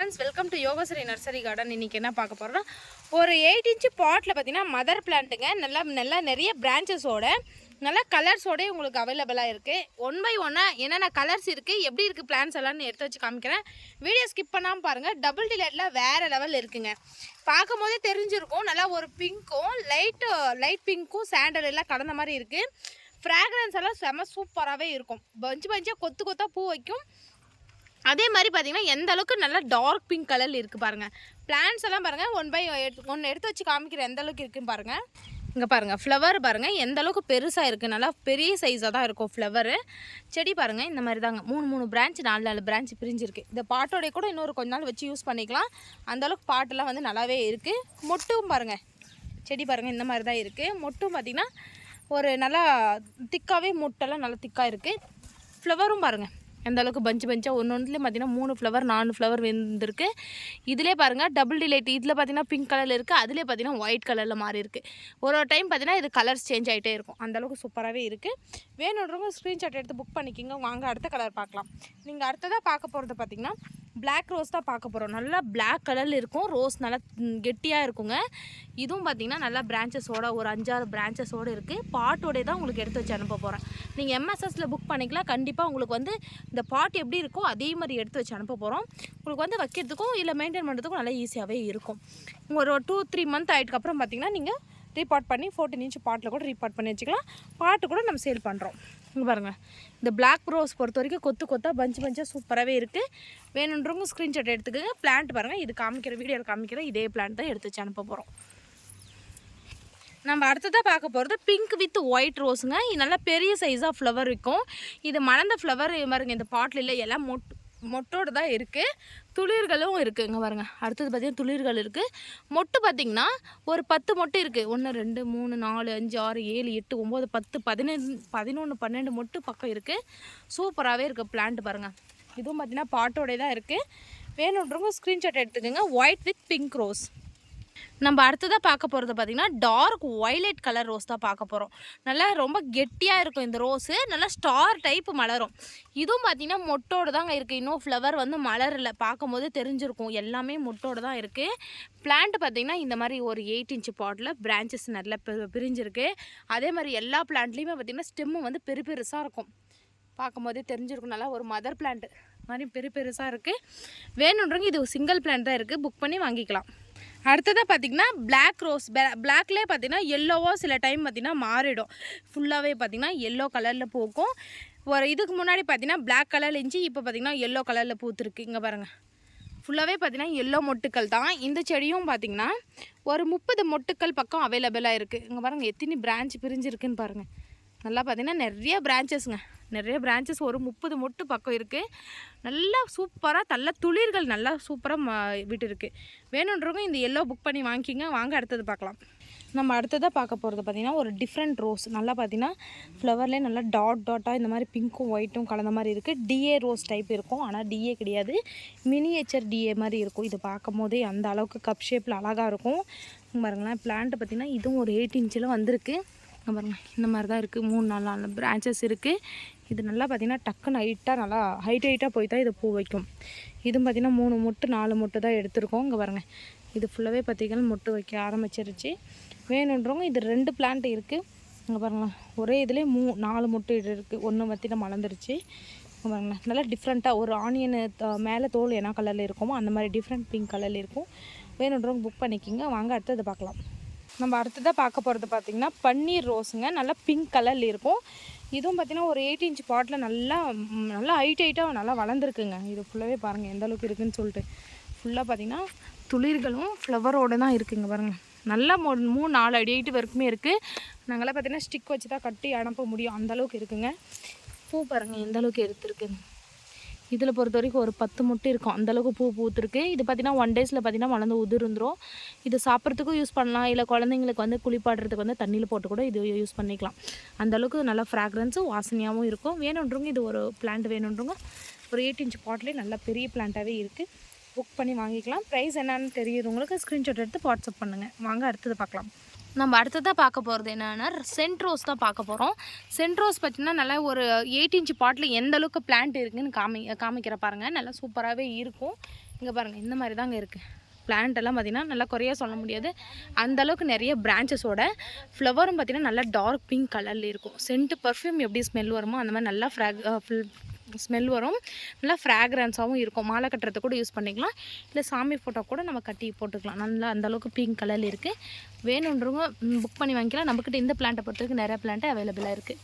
Friends welcome to Yogashri nursery garden इनके என்ன பார்க்க போறோம்னா ஒரு 8 इंच பாட்ல பாத்தீங்கன்னா மதர் பிளான்ட்ங்க நல்லா நிறைய பிரான்ச்சஸோட நல்ல கலர்ஸோட உங்களுக்கு அவேலபிளா இருக்கு 1 பை 1 என்னென்ன கலர்ஸ் இருக்கு எப்படி இருக்கு பிளான்ட்ஸ் எல்லாம் எடுத்து வச்சு காமிக்கிறேன் வீடியோ ஸ்கிப் பண்ணாம பாருங்க டபுள் டிலைட்ல வேற லெவல் இருக்குங்க பாக்கும்போதே தெரிஞ்சிருக்கும் நல்லா ஒரு பிங்க்கும் லைட் பிங்க்கும் சாண்டல் எல்லாம் கலந்த மாதிரி இருக்கு ஃப்ராக்ரன்ஸ் எல்லாம் செம சூப்பராகவே இருக்கும் பஞ்சா கொத்து கொத்தா பூ வைக்கும் அதே மாதிரி பார்த்தீங்கன்னா எந்த அளவுக்கு நல்லா டார்க் பிங்க் கலரில் இருக்குது பாருங்கள் பிளான்ட்ஸ் எல்லாம் பாருங்கள் 1 பை 1 எடுத்து வச்சு காமிக்கிற எந்த அளவுக்கு இருக்குன்னு பாருங்கள் இங்கே பாருங்கள் ஃப்ளவர் பாருங்கள் எந்த அளவுக்கு பெருசாக இருக்குது நல்லா பெரிய சைஸாக தான் இருக்கும் ஃப்ளவரு செடி பாருங்கள் இந்த மாதிரி தாங்க 3 பிரான்ச் 4 பிரான்ச் பிரிஞ்சிருக்கு இந்த பாட்டோடைய கூட இன்னொரு கொஞ்ச நாள் வச்சு யூஸ் பண்ணிக்கலாம் அந்தளவுக்கு பாட்டெல்லாம் வந்து நல்லாவே இருக்குது மொட்டும் பாருங்கள் செடி பாருங்கள் இந்த மாதிரி தான் இருக்குது மொட்டும் பார்த்திங்கன்னா ஒரு நல்லா திக்காகவே மொட்டெல்லாம் நல்லா திக்காக இருக்குது ஃப்ளவரும் பாருங்கள் எந்த அளவுக்கு பஞ்சா ஒன்றுலேயும் பார்த்தீங்கன்னா 3 ஃப்ளவர் 4 ஃப்ளவர் வந்துருக்கு இதிலே பாருங்கள் டபுள் டிலைட் இதில் பார்த்தீங்கன்னா பிங்க் கலரில் இருக்குது அதிலே பார்த்தீங்கன்னா ஒயிட் கலரில் மாறி இருக்குது ஒரு டைம் பார்த்தீங்கன்னா இது கலர்ஸ் சேஞ்ச் ஆகிட்டே இருக்கும் அந்தளவுக்கு சூப்பராகவே இருக்குது வேணுன்றவங்க ஸ்க்ரீன்ஷாட் எடுத்து புக் பண்ணிக்கிங்க வாங்க அடுத்த கலர் பார்க்கலாம் நீங்கள் அடுத்ததாக பார்க்க போகிறது பார்த்தீங்கன்னா பிளாக் ரோஸ் தான் பார்க்க போகிறோம் நல்லா பிளாக் கலரில் இருக்கும் ரோஸ் நல்லா கெட்டியாக இருக்குங்க இதுவும் பார்த்திங்கன்னா நல்லா பிரான்ச்சஸோட ஒரு 5-6 பிரான்ச்சஸோடு இருக்குது பாட்டோடய தான் உங்களுக்கு எடுத்து வச்சு அனுப்ப போகிறேன் நீங்கள் எம்எஸ்எஸில் புக் பண்ணிக்கலாம் கண்டிப்பாக உங்களுக்கு வந்து இந்த பாட் எப்படி இருக்கோ அதே மாதிரி எடுத்து வச்சு அனுப்ப போகிறோம் உங்களுக்கு வந்து வைக்கிறதுக்கும் இல்லை மெயின்டைன் பண்ணுறதுக்கும் நல்லா ஈஸியாகவே இருக்கும் ஒரு 2-3 மந்த் ஆகிட்டுக்கப்புறம் பார்த்திங்கன்னா நீங்கள் ரீபாட் பண்ணி 14 இன்ச் பாட்டில் கூட ரீபாட் பண்ணி வச்சுக்கலாம் பாட்டு கூட நம்ம சேல் பண்ணுறோம் இங்கே பாருங்கள் இந்த பிளாக் ரோஸ் பொறுத்த வரைக்கும் கொத்தா பஞ்சாக சூப்பராகவே இருக்குது வேணுன்றவங்க ஸ்க்ரீன்ஷாட் எடுத்துக்கோங்க பிளான்ட் பாருங்கள் இது காமிக்கிற வீடியோவில் காமிக்கிற இதே பிளான்ட் தான் எடுத்து வச்சு அனுப்ப போகிறோம் நம்ம அடுத்ததாக பார்க்க போகிறது பிங்க் வித் ஒயிட் ரோஸுங்க இது நல்லா பெரிய சைஸாக ஃப்ளவர் இருக்கும் இது மலர்ந்த ஃப்ளவர் பாருங்கள் இந்த பாட்டில் இல்லை எல்லாம் மொட்டோடு தான் இருக்குது துளிர்களும் இருக்குது இங்கே பாருங்கள் அடுத்தது பார்த்திங்கன்னா துளிர்கள் இருக்குது மொட்டு பார்த்திங்கன்னா ஒரு 10 மொட்டு இருக்குது 1 2 3 4 5 6 7 8 9 10 11 12 மொட்டு பக்கம் இருக்குது சூப்பராகவே இருக்குது பிளான்ட் பாருங்கள் இதுவும் பார்த்திங்கன்னா பாட்டோடய தான் இருக்குது வேணுன்றவங்க ஸ்க்ரீன்ஷாட் எடுத்துக்கோங்க ஒயிட் வித் பிங்க் ரோஸ் நம்ம அடுத்ததாக பார்க்க போகிறது பார்த்திங்கன்னா டார்க் வயலட் கலர் ரோஸ் தான் பார்க்க போகிறோம் நல்லா ரொம்ப கெட்டியாக இருக்கும் இந்த ரோஸு நல்லா ஸ்டார் டைப் மலரும் இதுவும் பார்த்திங்கன்னா மொட்டோடு தாங்க இருக்குது இன்னும் ஃப்ளவர் வந்து மலரில் பார்க்கும்போது தெரிஞ்சிருக்கும் எல்லாமே மொட்டோடு தான் இருக்குது பிளான்ட் பார்த்திங்கன்னா இந்த மாதிரி ஒரு 8 இன்ச் பாட்டில் பிரான்ச்சஸ் நல்லா பிரிஞ்சிருக்கு அதே மாதிரி எல்லா பிளான்ட்லேயுமே பார்த்திங்கன்னா ஸ்டெம்மு வந்து பெருசாக இருக்கும் பார்க்கும்போதே தெரிஞ்சிருக்கும் நல்லா ஒரு மதர் பிளான்ட் மாதிரி பெருசாக இருக்குது வேணுன்றவங்க இது சிங்கிள் பிளான்ட் தான் இருக்குது புக் பண்ணி வாங்கிக்கலாம் அடுத்ததாக பார்த்திங்கன்னா பிளாக் ரோஸ் பிளாக்லேயே பார்த்திங்கன்னா எல்லோவோ சில டைம் பார்த்திங்கன்னா மாறிடும் ஃபுல்லாகவே பார்த்திங்கன்னா எல்லோ கலரில் பூக்கும் ஒரு இதுக்கு முன்னாடி பார்த்திங்கன்னா பிளாக் கலரில் இருந்துச்சு இப்போ பார்த்திங்கன்னா எல்லோ கலரில் பூத்துருக்கு இங்கே பாருங்கள் ஃபுல்லாகவே பார்த்திங்கன்னா எல்லோ மொட்டுக்கள் தான் இந்த செடியும் பார்த்திங்கன்னா ஒரு 30 மொட்டுக்கள் பக்கம் அவைலபிளாக இருக்குது இங்கே பாருங்கள் எத்தனை பிரான்ச் பிரிஞ்சிருக்குன்னு பாருங்கள் நல்லா பார்த்திங்கன்னா நிறைய பிரான்ச்சஸ் ஒரு 30 மொட்டு பக்கம் இருக்குது நல்லா சூப்பராக நல்ல துளிர்கள் நல்லா சூப்பராக விட்டு இருக்குது வேணுன்றவங்க இந்த எல்லோ புக் பண்ணி வாங்கிக்கிங்க வாங்க அடுத்தது பார்க்கலாம் நம்ம அடுத்ததாக பார்க்க போகிறது பார்த்திங்கன்னா ஒரு டிஃப்ரெண்ட் ரோஸ் நல்லா பார்த்திங்கன்னா ஃப்ளவர்லேயே நல்லா டாட்டாக இந்த மாதிரி பிங்க்கும் ஒயிட்டும் கலந்த மாதிரி இருக்குது டிஏ ரோஸ் டைப் இருக்கும் ஆனால் டிஏ கிடையாது மினியேச்சர் டிஏ மாதிரி இருக்கும் இது பார்க்கும் போதே அந்த அளவுக்கு கப் ஷேப்பில் அழகாக இருக்கும் பாருங்களேன் பிளான்ட்டு பார்த்திங்கன்னா இதுவும் ஒரு 8 இன்ச்சில் வந்திருக்கு பாருங்கள் இந்த மாதிரி தான் இருக்குது 3-4 பிரான்ச்சஸ் இருக்குது இது நல்லா பார்த்திங்கன்னா டக்குன்னு நல்லா ஹைட்டாக போய் தான் இது பூ வைக்கும் இதுவும் பார்த்திங்கன்னா 3 மொட்டு 4 மொட்டு தான் எடுத்துருக்கோம் இங்கே பாருங்கள் இது ஃபுல்லாகவே பார்த்திங்கன்னா மொட்டு வைக்க ஆரம்பிச்சிருச்சு வேணுன்றவங்க இது 2 பிளான்ட் இருக்குது இங்கே பாருங்களேன் ஒரே இதுலேயே 4 மொட்டு இருக்குது ஒன்று பார்த்திங்கன்னா மலர்ந்துருச்சு இங்கே பாருங்களேன் நல்லா டிஃப்ரெண்ட்டாக ஒரு ஆனியன் மேலே தோல் என்ன கலரில் இருக்குமோ அந்த மாதிரி டிஃப்ரெண்ட் பிங்க் கலரில் இருக்கும் வேணுன்றவங்க புக் பண்ணிக்கிங்க வாங்க அடுத்தது பார்க்கலாம் நம்ம அடுத்ததாக பார்க்க போகிறது பார்த்திங்கன்னா பன்னீர் ரோஸுங்க நல்லா பிங்க் கலரில் இருக்கும் இதுவும் பார்த்திங்கன்னா ஒரு 8 இன்ச் பாட்டில் நல்லா ஹைட்டாக நல்லா வளர்ந்துருக்குங்க இது ஃபுல்லாகவே பாருங்கள் எந்த அளவுக்கு இருக்குதுன்னு சொல்லிட்டு ஃபுல்லாக பார்த்திங்கன்னா துளிர்களும் ஃப்ளவரோடு தான் இருக்குங்க பாருங்கள் நல்லா 3-4 அடி ஹைட்டு வரைக்குமே இருக்குது நாங்களாம் பார்த்திங்கன்னா ஸ்டிக் வச்சு தான் கட்டி அனுப்ப முடியும் அந்தளவுக்கு இருக்குங்க பூ பாருங்கள் எந்த அளவுக்கு எடுத்துருக்குங்க இதில் பொறுத்த வரைக்கும் ஒரு 10 மொட்டு இருக்கும் அந்தளவுக்கு பூ பூத்துருக்கு இது பார்த்திங்கன்னா 1 டேஸில் பார்த்திங்கன்னா வளர்ந்து உதிர்ந்துடும் இது சாப்பிட்றதுக்கும் யூஸ் பண்ணலாம் இல்லை குழந்தைங்களுக்கு வந்து குளிப்பாடுறதுக்கு வந்து தண்ணியில் போட்டு கூட இது யூஸ் பண்ணிக்கலாம் அந்தளவுக்கு நல்லா ஃப்ராக்ரன்ஸும் வாசனையாகவும் இருக்கும் வேணுன்றவங்க இது ஒரு பிளான்ட் வேணுன்றவங்க ஒரு 8 இன்ச் பாட்லேயே நல்லா பெரிய பிளான்ட்டாகவே இருக்குது புக் பண்ணி வாங்கிக்கலாம் ப்ரைஸ் என்னன்னு தெரியுறவங்களுக்கு ஸ்க்ரீன்ஷாட் எடுத்து வாட்ஸ்அப் பண்ணுங்கள் வாங்க அடுத்தது பார்க்கலாம் நம்ம அடுத்ததாக பார்க்க போகிறது என்னென்னா சென்ட் ரோஸ் தான் பார்க்க போகிறோம் சென்ட் ரோஸ் பார்த்திங்கன்னா நல்லா ஒரு 8 இன்ச் பாட்டில் எந்த அளவுக்கு பிளான்ட் இருக்குதுன்னு காமிக்கிற பாருங்கள் நல்லா சூப்பராகவே இருக்கும் இங்கே பாருங்கள் இந்த மாதிரி தாங்க இருக்குது. பிளான்ட் எல்லாம் பார்த்திங்கன்னா நல்லா குறைய சொல்ல முடியாது, அந்தளவுக்கு நிறைய பிரான்ச்சஸோட. ஃப்ளவரும் பார்த்திங்கன்னா நல்லா டார்க் பிங்க் கலரில் இருக்கும். சென்ட்டு பர்ஃப்யூம் எப்படி ஸ்மெல் வருமோ அந்த மாதிரி நல்லா ஸ்மெல் வரும். நல்லா ஃப்ராக்ரன்ஸாகவும் இருக்கும். மாலை கட்டுறது கூட யூஸ் பண்ணிக்கலாம், இல்லை சாமி ஃபோட்டோ கூட நம்ம கட்டி போட்டுக்கலாம். நல்லா அந்தளவுக்கு பிங்க் கலரில் இருக்குது. வேணுன்றவங்க புக் பண்ணி வாங்கிக்கலாம். நம்மக்கிட்ட இந்த பிளான்ட்டை பொறுத்தவரைக்கும் நிறையா பிளான்ட்டு அவைலபிளாக இருக்குது.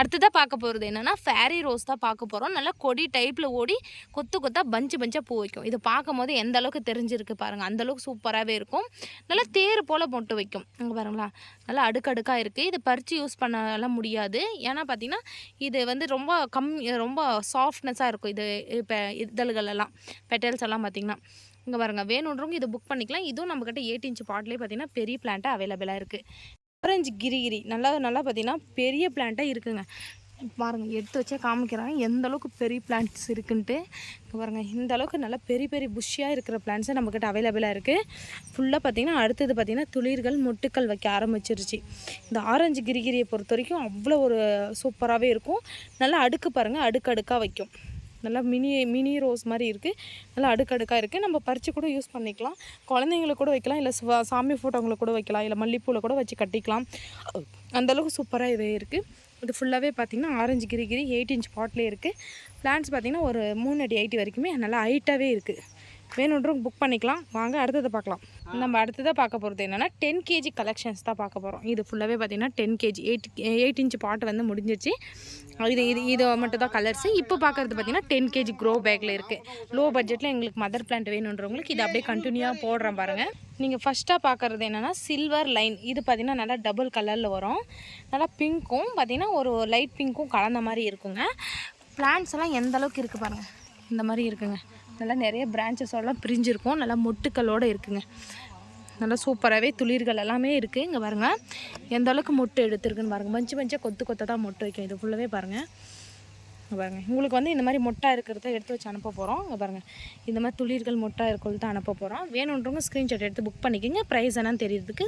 அடுத்ததாக பார்க்க போகிறது என்னென்னா ஃபேரி ரோஸ் தான் பார்க்க போகிறோம். நல்லா கொடி டைப்பில் ஓடி கொத்தாக பஞ்சாக பூ வைக்கும். இது பார்க்கும் போது எந்த அளவுக்கு தெரிஞ்சிருக்கு பாருங்கள். அந்தளவுக்கு சூப்பராகவே இருக்கும். நல்லா தேர் போல் மொட்டு வைக்கும். அங்கே பாருங்களா, நல்லா அடுக்கடுக்காக இருக்குது. இது பறித்து யூஸ் பண்ணலாம் முடியாது, ஏன்னா பார்த்திங்கன்னா இது வந்து ரொம்ப சாஃப்ட்னஸாக இருக்கும். இது இப்போ இதழ்களெல்லாம் பெட்டல்ஸ் எல்லாம் பார்த்திங்கன்னா இங்கே பாருங்கள். வேணுன்றவங்க இது புக் பண்ணிக்கலாம். இதுவும் நம்மக்கிட்ட 8 இன்ச் பாட்லேயே பார்த்திங்கன்னா பெரிய பிளான்ட்டாக அவைலபிளாக இருக்குது. ஆரஞ்சு கிரிகிரி நல்லா பார்த்திங்கன்னா பெரிய பிளான்ட்டாக இருக்குங்க. பாருங்கள், எடுத்து வச்சே காமிக்கிறாங்க எந்த அளவுக்கு பெரிய பிளான்ட்ஸ் இருக்குன்ட்டு. பாருங்கள், இந்த அளவுக்கு நல்லா பெரிய புஷ்ஷியாக இருக்கிற பிளான்ட்ஸை நம்மக்கிட்ட அவைலபிளாக இருக்குது. ஃபுல்லாக பார்த்திங்கன்னா அடுத்தது பார்த்திங்கன்னா துளிர்கள் மொட்டுக்கள் வைக்க ஆரம்பிச்சிருச்சு. இந்த ஆரஞ்சு கிரிகிரியை பொறுத்த வரைக்கும் அவ்வளோ ஒரு சூப்பராகவே இருக்கும். நல்லா அடுக்கு பாருங்கள், அடுக்கடுக்காக வைக்கும். நல்லா மினி ரோஸ் மாதிரி இருக்குது. நல்லா அடுக்கடுக்காக இருக்குது. நம்ம பறித்து கூட யூஸ் பண்ணிக்கலாம். குழந்தைங்களுக்கு கூட வைக்கலாம், இல்லை சாமி ஃபோட்டோங்களுக்கு கூட வைக்கலாம், இல்லை மல்லிப்பூவில் கூட வச்சு கட்டிக்கலாம். அந்தளவுக்கு சூப்பராக இது இருக்குது. இது ஃபுல்லாகவே பார்த்திங்கன்னா ஆரஞ்சு கிரிகிரி 8 இன்ச் பாட்லேயே இருக்குது. பிளான்ட்ஸ் பார்த்திங்கன்னா ஒரு 3 அடி ஹைட் வரைக்குமே நல்லா ஹைட்டாகவே இருக்குது. வேணுன்றவங்க புக் பண்ணிக்கலாம். வாங்க அடுத்ததை பார்க்கலாம். நம்ம அடுத்ததாக பார்க்க போகிறது என்னென்னா 10 kg கலெக்ஷன்ஸ் தான் பார்க்க போகிறோம். இது ஃபுல்லாகவே பார்த்திங்கன்னா 10 kg 8 இன்ச் பாட்டு வந்து முடிஞ்சிருச்சு. இது மட்டும் தான் கலர்ஸு. இப்போ பார்க்குறது பார்த்திங்கன்னா 10 kg க்ரோ பேக்கில் இருக்குது. லோ பட்ஜெட்டில் எங்களுக்கு மதர் பிளான்ட் வேணுன்றவங்களுக்கு இது அப்படியே கண்டினியூவாக போடுறேன் பாருங்கள். நீங்கள் ஃபஸ்ட்டாக பார்க்குறது என்னென்னா சில்வர் லைன். இது பார்த்திங்கன்னா நல்லா டபுள் கலரில் வரும். நல்லா பிங்க்கும் பார்த்திங்கன்னா ஒரு லைட் பிங்க்கும் கலந்த மாதிரி இருக்குங்க. பிளான்ட்ஸ் எல்லாம் எந்த அளவுக்கு இருக்குது பாருங்கள். இந்த மாதிரி இருக்குங்க. நல்லா நிறைய பிரான்ச்சஸோடலாம் பிரிஞ்சிருக்கும். நல்லா மொட்டுக்களோடு இருக்குங்க. நல்லா சூப்பராகவே துளிர்கள் எல்லாமே இருக்குது. இங்கே பாருங்கள் எந்த அளவுக்கு மொட்டு எடுத்துருக்குன்னு பாருங்கள். பஞ்சாக கொத்தாக தான் மொட்டு வைக்கும். இது ஃபுல்லாகவே பாருங்கள். பாருங்கள், உங்களுக்கு வந்து இந்த மாதிரி மொட்டாக இருக்கிறத எடுத்து வச்சு அனுப்ப போகிறோம். இங்கே பாருங்கள், இந்த மாதிரி துளிர்கள் மொட்டாக இருக்கிறது தான் அனுப்ப போகிறோம். வேணுன்றவங்க ஸ்க்ரீன்ஷாட் எடுத்து புக் பண்ணிக்கோங்க. ப்ரைஸ் என்னன்னு தெரியறதுக்கு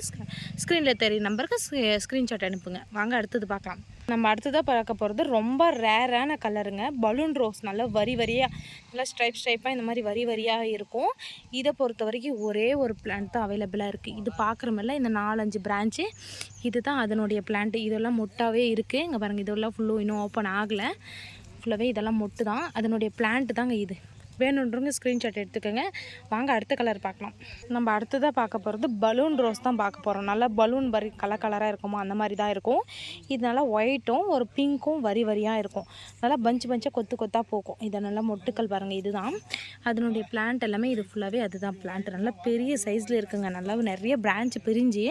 ஸ்க்ரீனில் தெரியும் நம்பருக்கு ஸ்க்ரீன்ஷாட் அனுப்புங்க. வாங்க அடுத்தது பார்க்கலாம். நம்ம அடுத்ததாக பார்க்க போகிறது ரொம்ப ரேரான கலருங்க. Balloon rose. நல்லா வரியாக நல்லா ஸ்ட்ரைப்பாக இந்த மாதிரி வரியாக இருக்கும். இதை பொறுத்த வரைக்கும் ஒரே ஒரு பிளான்ட் தான் அவைலபிளாக இருக்குது. இது பார்க்குற மாதிரிலாம் இந்த 4-5 பிரான்ச்சு இது தான் அதனுடைய பிளான்ட்டு. இதெல்லாம் மொட்டாகவே இருக்குது. இங்கே பாருங்கள், இதெல்லாம் ஃபுல்லும் இன்னும் ஓப்பன் ஆகலை. ஃபுல்லாகவே இதெல்லாம் மொட்டு தான். அதனுடைய பிளான்ட்டு தாங்க இது. வேணுன்றவங்க ஸ்க்ரீன்ஷாட் எடுத்துக்கோங்க. வாங்க அடுத்த கலர் பார்க்கலாம். நம்ம அடுத்ததாக பார்க்க போகிறது பலூன் ரோஸ் தான் பார்க்க போகிறோம். நல்லா பலூன் கலராக இருக்குமோ அந்த மாதிரி தான் இருக்கும். இது நல்லா ஒயிட்டும் ஒரு பிங்க்கும் வரியாக இருக்கும். நல்லா பஞ்சாக கொத்தாக போகும். இதை நல்லா மொட்டுக்கள் பாருங்கள். இதுதான் அதனுடைய பிளான்ட் எல்லாமே. இது ஃபுல்லாகவே அதுதான் பிளான்ட். நல்லா பெரிய சைஸில் இருக்குங்க. நல்லா நிறைய பிரான்ச் பிரிஞ்சு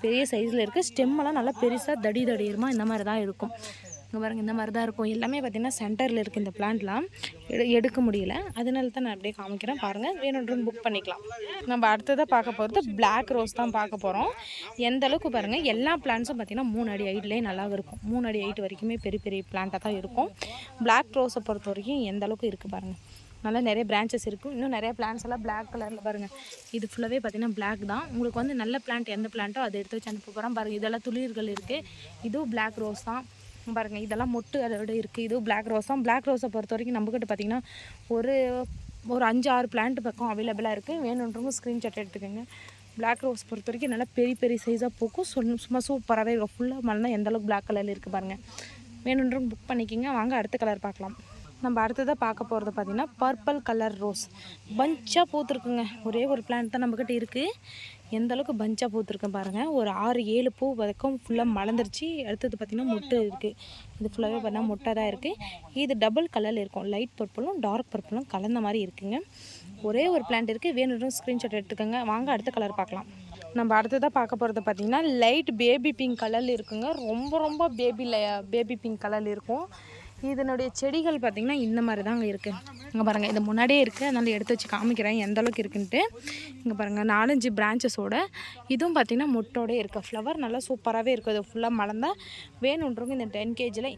பெரிய சைஸில் இருக்குது. ஸ்டெம்மெல்லாம் நல்லா பெருசாக தடியரமாக இந்த மாதிரி தான் இருக்கும். இங்கே பாருங்கள், இந்த மாதிரி தான் இருக்கும். எல்லாமே பார்த்திங்கன்னா சென்டரில் இருக்குது. இந்த பிளான்ட்லாம் எடுக்க முடியல, அதனால தான் நான் அப்படியே காமிக்கிறேன் பாருங்கள். வேணுன்றவங்க புக் பண்ணிக்கலாம். நம்ம அடுத்ததாக பார்க்க போகிறது பிளாக் ரோஸ் தான் பார்க்க போகிறோம். எந்த அளவுக்கு பாருங்கள், எல்லா பிளான்ட்ஸும் பார்த்திங்கன்னா 3 அடி ஹைட்லேயே நல்லா இருக்கும். 3 அடி ஹைட் வரைக்குமே பெரிய பிளான்ட்டாக தான் இருக்கும். பிளாக் ரோஸை பொறுத்த வரைக்கும் எந்த அளவுக்கு இருக்குது பாருங்கள். நல்லா நிறைய பிரான்ச்சஸ் இருக்கும். இன்னும் நிறைய பிளான்ட்ஸ் எல்லாம் பிளாக் கலரில் பாருங்கள். இது ஃபுல்லாகவே பார்த்திங்கன்னா பிளாக் தான். உங்களுக்கு வந்து நல்ல பிளான்ட் எந்த பிளான்ட்டோ அதை எடுத்து வச்சு அனுப்ப போகிறோம் பாருங்கள். இதெல்லாம் துளிர்கள் இருக்குது. இதுவும் பிளாக் ரோஸ் தான் பாருங்கள். இதெல்லாம் மொட்டு அதோட இருக்குது. இதுவும் பிளாக் ரோஸ் தான். பிளாக் ரோஸை பொறுத்த வரைக்கும் நம்மக்கிட்ட பார்த்திங்கன்னா ஒரு 5-6 பிளான்ட் பக்கம் அவைலபிளாக இருக்குது. வேணுன்றவங்க ஸ்க்ரீன்ஷாட் எடுத்துக்கோங்க. பிளாக் ரோஸ் பொறுத்த வரைக்கும் நல்லா பெரிய சைஸாக பூக்கும். சும்மா சூப்பராகவே இருக்கும். ஃபுல்லாக மழை எந்த அளவுக்கு பிளாக் கலரில் இருக்குது பாருங்கள். வேணுன்றவங்க புக் பண்ணிக்கோங்க. வாங்க அடுத்த கலர் பார்க்கலாம். நம்ம அடுத்ததாக பார்க்க போகிறது பார்த்திங்கன்னா பர்பிள் கலர் ரோஸ். பஞ்சாக பூத்துருக்குங்க. ஒரே ஒரு பிளான்ட் தான் நம்மக்கிட்ட இருக்குது. எந்த அளவுக்கு பஞ்சாக பூத்துருக்கேன் பாருங்கள். ஒரு 6-7 பூ வரைக்கும் ஃபுல்லாக மலர்ந்துருச்சு. அடுத்தது பார்த்திங்கன்னா மொட்டு இருக்குது. இது ஃபுல்லாகவே பார்த்தீங்கன்னா மொட்டை தான் இருக்குது. இது டபுள் கலரில் இருக்கும். லைட் பர்பிளும் டார்க் பர்பிளும் கலந்த மாதிரி இருக்குங்க. ஒரே ஒரு பிளான்ட் இருக்குது. வேணுன்ற ஸ்க்ரீன்ஷாட் எடுத்துக்கோங்க. வாங்க அடுத்த கலர் பார்க்கலாம். நம்ம அடுத்ததாக பார்க்க போகிறது பார்த்திங்கன்னா லைட் பேபி பிங்க் கலரில் இருக்குங்க. ரொம்ப பேபி பிங்க் கலரில் இருக்கும். இதனுடைய செடிகள் பார்த்திங்கன்னா இந்த மாதிரி தாங்க இருக்குது. இங்கே பாருங்கள், இது முன்னாடியே இருக்குது, அதனால் எடுத்து வச்சு காமிக்கிறேன் எந்த அளவுக்கு இருக்குன்ட்டு. இங்கே பாருங்கள் 4-5 பிரான்ச்சஸோட. இதுவும் பார்த்திங்கன்னா மொட்டோடே இருக்குது. ஃப்ளவர் நல்லா சூப்பராகவே இருக்குது. இது ஃபுல்லாக மலர்ந்தால் வேணுன்றவங்க இந்த 10 kgயில்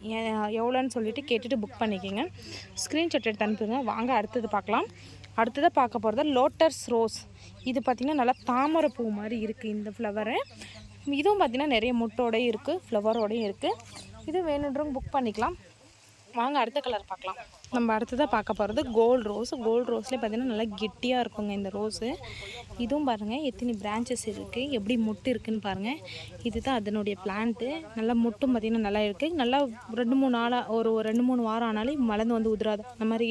எவ்வளோன்னு சொல்லிவிட்டு கேட்டுட்டு புக் பண்ணிக்கோங்க. ஸ்க்ரீன்ஷாட் எடுத்து அனுப்புங்க. வாங்க அடுத்தது பார்க்கலாம். அடுத்ததாக பார்க்க போகிறது லோட்டஸ் ரோஸ். இது பார்த்திங்கன்னா நல்லா தாமரை பூ மாதிரி இருக்குது இந்த ஃப்ளவரு. இதுவும் பார்த்திங்கன்னா நிறைய மொட்டோடையும் இருக்குது, ஃப்ளவரோடையும் இருக்குது. இது வேணுன்றவங்க புக் பண்ணிக்கலாம். வாங்க அடுத்த கலர் பார்க்கலாம். நம்ம அடுத்ததாக பார்க்க போகிறது கோல்டு ரோஸ்லேயே பார்த்திங்கன்னா நல்லா கெட்டியாக இருக்குங்க இந்த ரோஸு. இதுவும் பாருங்கள் எத்தனை பிரான்ச்சஸ் இருக்குது, எப்படி மொட்டு இருக்குதுன்னு பாருங்கள். இதுதான் அதனுடைய பிளான்ட்டு. நல்லா மொட்டும் பார்த்திங்கன்னா நல்லா இருக்குது. நல்லா 2-3 நாளாக ஒரு 2-3 வாரம் ஆனாலும் மலர்ந்து வந்து உதிராது. அந்த மாதிரி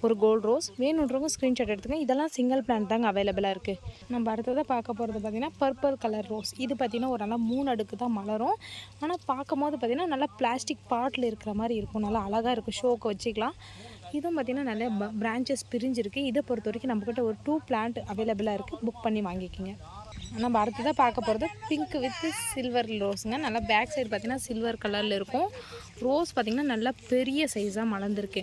ஒரு கோல்டு ரோஸ் வேணுன்றவங்க ஸ்க்ரீன்ஷாட் எடுத்துக்கோங்க. இதெல்லாம் சிங்கிள் பிளான்ட் தாங்க அவைலபிளாக இருக்குது. நம்ம அடுத்ததாக பார்க்க போகிறது பார்த்திங்கன்னா பர்பிள் கலர் ரோஸ். இது பார்த்திங்கன்னா ஒரு நல்லா 3 அடுக்கு தான் மலரும். ஆனால் பார்க்கும் போது பார்த்திங்கன்னா நல்லா பிளாஸ்டிக் பாட்டில் இருக்கிற மாதிரி இருக்கும். நல்லா அழகாக இருக்கும், ஷோக்கு வச்சுக்கலாம். இதுவும் பார்த்திங்கன்னா நிறைய பிரான்ச்சஸ் பிரிஞ்சிருக்கு. இதை பொறுத்த வரைக்கும் நம்மக்கிட்ட ஒரு 2 பிளான்ட் அவைலபிளாக இருக்குது. புக் பண்ணி வாங்கிக்கோங்க. நம்ம அடுத்ததாக பார்க்க போகிறது பிங்க் வித் சில்வர் ரோஸுங்க. நல்லா பேக் சைடு பார்த்திங்கன்னா சில்வர் கலரில் இருக்கும். ரோஸ் பார்த்திங்கன்னா நல்லா பெரிய சைஸாக மலர்ந்துருக்கு.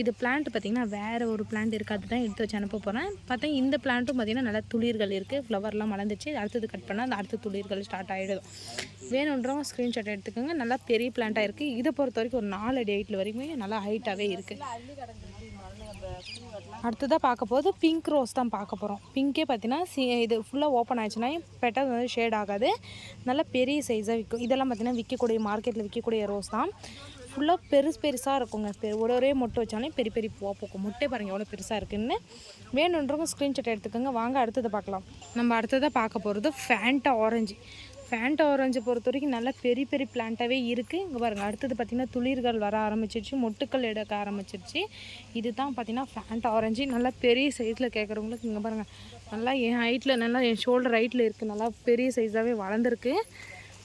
இது பிளான்ட் பார்த்திங்கன்னா வேறு ஒரு பிளான்ட் இருக்குது, அதுதான் எடுத்து வச்சு அனுப்ப போகிறேன். பார்த்தா இந்த பிளான்ட்டும் பார்த்திங்கன்னா நல்லா துளிர்கள் இருக்குது, ஃப்ளவர்லாம் மலர்ந்துச்சு. அடுத்தது கட் பண்ணால் அந்த அடுத்த துளிர்கள் ஸ்டார்ட் ஆகிடும். வேணுன்றவங்க ஸ்க்ரீன்ஷாட் எடுத்துக்கோங்க. நல்லா பெரிய பிளான்ட்டாக இருக்குது. இதை பொறுத்த வரைக்கும் ஒரு 4 அடி ஹைட்டில் வரைக்குமே நல்லா ஹைட்டாகவே இருக்குது. அடுத்ததாக பார்க்க போது பிங்க் ரோஸ் தான் பார்க்க போகிறோம். பிங்கே பார்த்தீங்கன்னா இது ஃபுல்லாக ஓப்பன் ஆச்சுன்னா பெட்டல் வந்து ஷேட் ஆகாது. நல்லா பெரிய சைஸாக விற்கும். இதெல்லாம் பார்த்திங்கன்னா விற்கக்கூடிய மார்க்கெட்டில் விற்கக்கூடிய ரோஸ் தான். ஃபுல்லாக பெருசாக இருக்குங்க. ஒரே மொட்டை வச்சாலே பெரிய பெரிய பூவாக பூக்கும். மொட்டை பாருங்கள் எவ்வளோ பெருசாக இருக்குதுன்னு. வேணுன்றவங்க ஸ்க்ரீன்ஷாட் எடுத்துக்கோங்க. வாங்க அடுத்ததை பார்க்கலாம். நம்ம அடுத்ததாக பார்க்க போகிறது ஃபேண்டா ஆரஞ்சு பொறுத்த வரைக்கும் நல்லா பெரிய பெரிய பிளான்ட்டாகவே இருக்குது. இங்கே பாருங்கள் அடுத்தது பார்த்திங்கன்னா துளிர்கள் வர ஆரம்பிச்சிருச்சு, மொட்டுக்கள் எடுக்க ஆரம்பிச்சிருச்சு. இது தான் பார்த்திங்கன்னா ஃபேண்டா ஆரஞ்சு. நல்லா பெரிய சைஸில் கேட்குறவங்களுக்கு இங்கே பாருங்கள் நல்லா என் ஹைட்டில் நல்லா என் ஷோல்டர் ஹைட்டில் இருக்குது. நல்லா பெரிய சைஸாகவே வளர்ந்துருக்கு.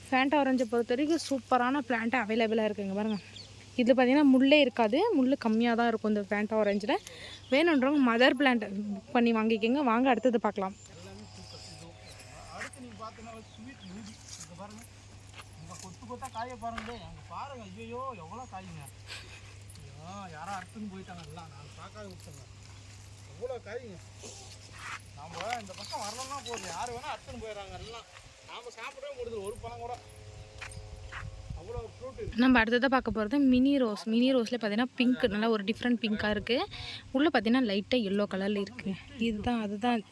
ஃபேண்டா ஆரஞ்சை பொறுத்த வரைக்கும் சூப்பரான பிளான்ட்டு அவைலபிளாக இருக்குது. இங்கே பாருங்கள் இதில் பார்த்திங்கன்னா முள்ளே இருக்காது, முள் கம்மியாக தான் இருக்கும் இந்த ஃபேண்டா ஆரஞ்சில். வேணுன்றவங்க மதர் பிளான்ட் புக் பண்ணி வாங்கிக்கோங்க. வாங்க அடுத்தது பார்க்கலாம். கொத்தா காய பாருங்களே, அங்கே பாருங்க. ஐயோ எவ்வளோ காய்ங்க. யாரோ அறுத்துன்னு போயிட்டாங்க. எல்லாம் நான் பார்க்காத விட்டுங்க. எவ்வளோ காய்ங்க. நாம் இந்த பக்கம் வரலன்னா போகுது, யார் வேணால் அறுத்துன்னு போயிடறாங்க. எல்லாம் நாம் சாப்பிடவே முடியுது ஒரு பழம் கூட. அவ்வளோ ஃப்ரூட். நம்ம அடுத்ததாக பார்க்க போகிறது மினி ரோஸில் பார்த்தீங்கன்னா பிங்க் நல்லா ஒரு டிஃப்ரெண்ட் பிங்காக இருக்குது. உள்ளே பார்த்தீங்கன்னா லைட்டாக எல்லோ கலரில் இருக்குது. அதுதான்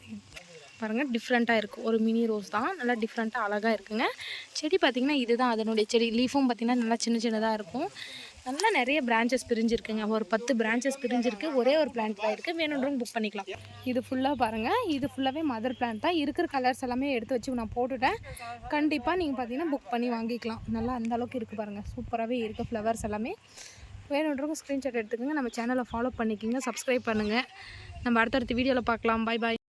பாருங்கள் டிஃப்ரெண்ட்டாக இருக்குது. ஒரு மினி ரோஸ் தான், நல்லா டிஃப்ரெண்ட்டாக அழகாக இருக்குங்க. செடி பார்த்திங்கன்னா இதுதான் அதனுடைய செடி. லீஃபும் பார்த்திங்கன்னா நல்லா சின்னதாக இருக்கும். நல்லா நிறைய பிரான்ச்சஸ் பிரிஞ்சிருக்குங்க. ஒரு 10 பிரான்ச்சஸ் பிரிஞ்சிருக்கு. ஒரே ஒரு பிளான்ட் தான் இருக்குது. வேணுன்றவங்க புக் பண்ணிக்கலாம். இது ஃபுல்லாக பாருங்கள், இது ஃபுல்லாகவே மதர் பிளான்ட் தான். இருக்கிற கலர்ஸ் எல்லாமே எடுத்து வச்சு நான் போட்டுட்டேன். கண்டிப்பாக நீங்கள் பார்த்தீங்கன்னா புக் பண்ணி வாங்கிக்கலாம். நல்லா அந்தளவுக்கு இருக்குது பாருங்கள், சூப்பராகவே இருக்குது ஃப்ளவர்ஸ் எல்லாமே. வேணுன்றவங்க ஸ்க்ரீன்ஷாட் எடுத்துக்கோங்க. நம்ம சேனலை ஃபாலோ பண்ணிக்கோங்க, சப்ஸ்கிரைப் பண்ணுங்கள். நம்ம அடுத்தடுத்த வீடியோவில் பார்க்கலாம். பாய்.